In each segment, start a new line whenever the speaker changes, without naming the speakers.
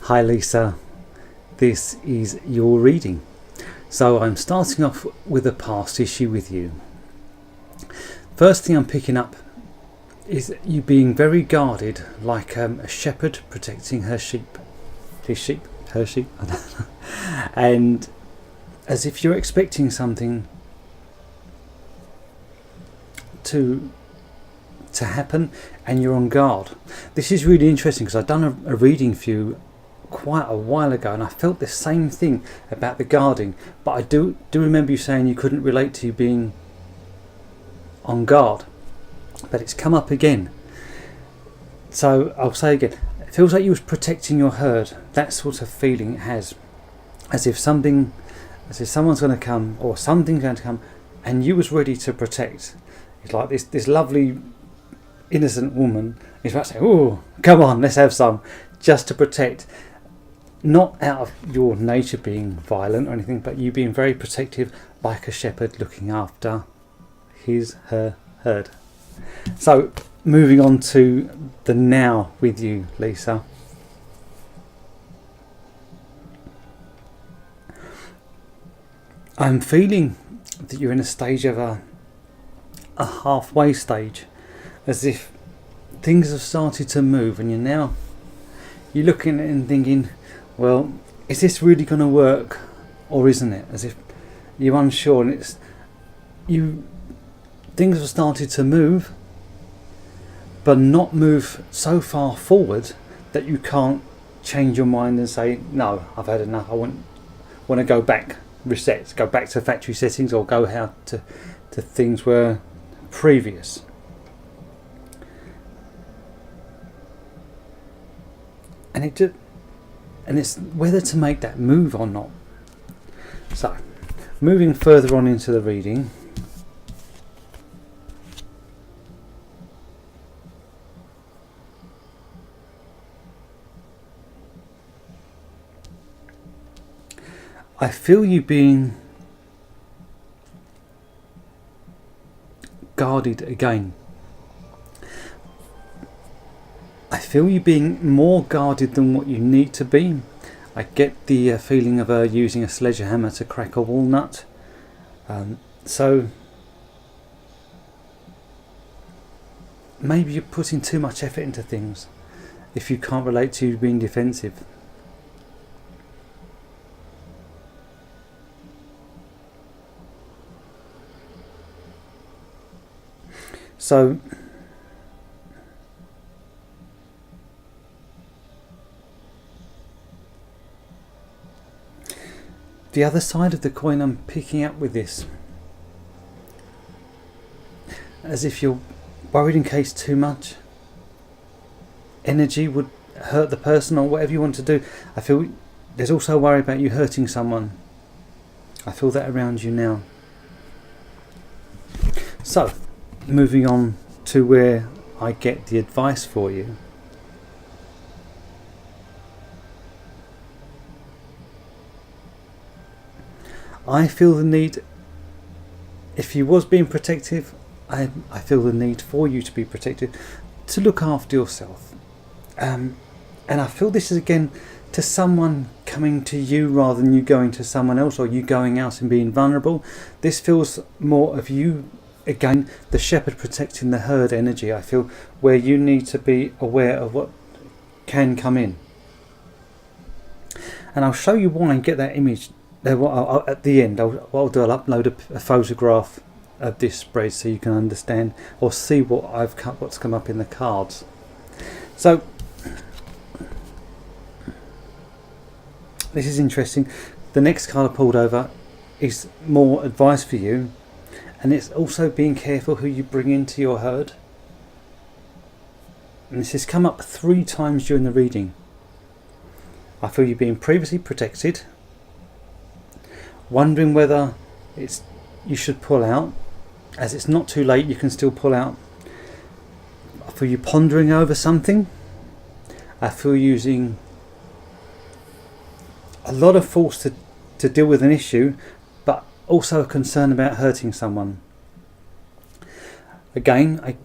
Hi Lisa, this is your reading. So I'm starting off with a past issue with you. First thing I'm picking up is you being very guarded, like a shepherd protecting her sheep. Her sheep? I don't know. And as if you're expecting something to happen and you're on guard. This is really interesting because I've done a reading for you quite a while ago and I felt the same thing about the guarding, but I do remember you saying you couldn't relate to you being on guard, but it's come up again. So I'll say again, it feels like you was protecting your herd. That sort of feeling it has, as if someone's going to come or something's going to come and you was ready to protect. It's like this lovely innocent woman is about to say, oh, come on, let's have some, just to protect, not out of your nature being violent or anything, but you being very protective, like a shepherd looking after her herd. So moving on to the now with you, Lisa. I'm feeling that you're in a stage of a halfway stage, as if things have started to move and you're looking at it and thinking, well, is this really going to work or isn't it? As if you're unsure, and things have started to move, but not move so far forward that you can't change your mind and say, no, I've had enough, I want to go back, reset, go back to factory settings, or go how to things were previous. And it's whether to make that move or not. So, moving further on into the reading. I feel you being guarded again. I feel you being more guarded than what you need to be. I get the feeling of her using a sledgehammer to crack a walnut. So maybe you're putting too much effort into things if you can't relate to you being defensive. So the other side of the coin I'm picking up with this, as if you're worried in case too much energy would hurt the person or whatever you want to do. I feel there's also a worry about you hurting someone. I feel that around you now. So, moving on to where I get the advice for you. I feel the need, if you was being protective, I feel the need for you to be protected, to look after yourself. And I feel this is again to someone coming to you rather than you going to someone else, or you going out and being vulnerable. This feels more of you, again, the shepherd protecting the herd energy, I feel, where you need to be aware of what can come in. And I'll show you why and get that image. At the end, I'll upload a photograph of this spread so you can understand or see what's come up in the cards. So this is interesting. The next card I pulled over is more advice for you, and it's also being careful who you bring into your herd. And this has come up 3 times during the reading. I feel you've been previously protected, wondering whether you should pull out. As it's not too late, you can still pull out. I feel you pondering over something. I feel using a lot of force to deal with an issue, but also a concern about hurting someone. Again,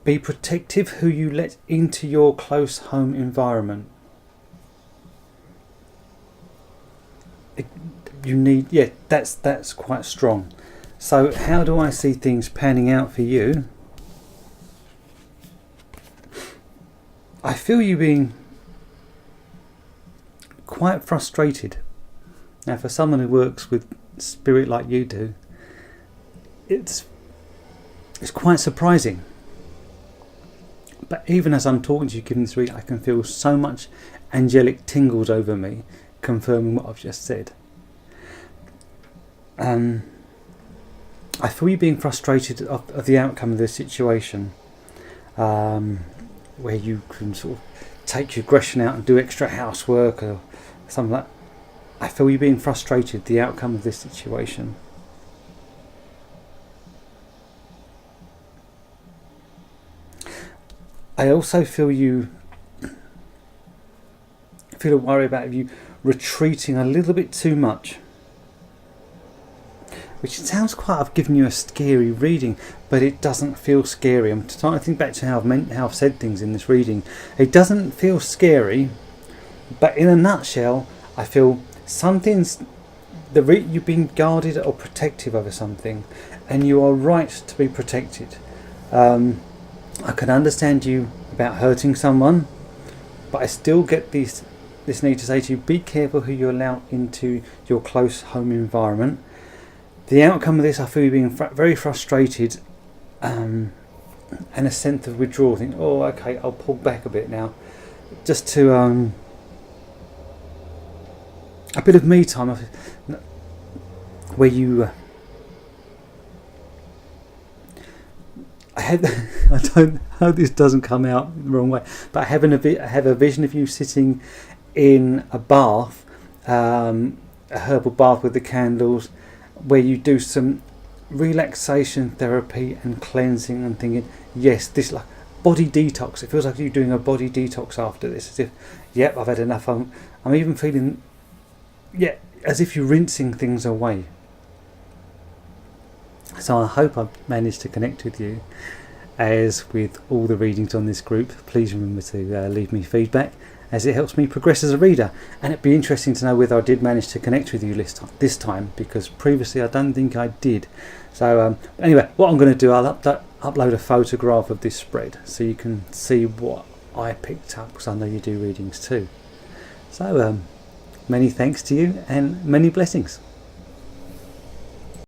be protective who you let into your close home environment. you need, yeah, that's quite strong. So how do I see things panning out for you? I feel you being quite frustrated. Now, for someone who works with spirit like you do, it's quite surprising. But even as I'm talking to you, giving this reading, I can feel so much angelic tingles over me, confirming what I've just said. I feel you being frustrated of the outcome of the situation, where you can sort of take your aggression out and do extra housework or something like that. I feel you being frustrated the outcome of this situation. I also feel a worry about you retreating a little bit too much. Which it sounds quite, I've given you a scary reading, but it doesn't feel scary. I'm starting to think back to how I've said things in this reading. It doesn't feel scary, but in a nutshell, I feel you've been guarded or protective over something, and you are right to be protected. I can understand you about hurting someone, but I still get this need to say to you, be careful who you allow into your close home environment. The outcome of this, I feel you being very frustrated, and a sense of withdrawal. Think, oh, okay, I'll pull back a bit now, just to a bit of me time, where you. I don't hope this doesn't come out the wrong way, but I have a vision of you sitting in a bath, a herbal bath with the candles, where you do some relaxation therapy and cleansing, and thinking, yes, this like body detox. It feels like you're doing a body detox after this, as if, yep, I've had enough. I'm even feeling, yeah, as if you're rinsing things away. So I hope I've managed to connect with you. As with all the readings on this group, please remember to leave me feedback, as it helps me progress as a reader. And it'd be interesting to know whether I did manage to connect with you this time, because previously I don't think I did. So anyway, what I'm going to do, I'll upload a photograph of this spread so you can see what I picked up, because I know you do readings too. So many thanks to you and many blessings.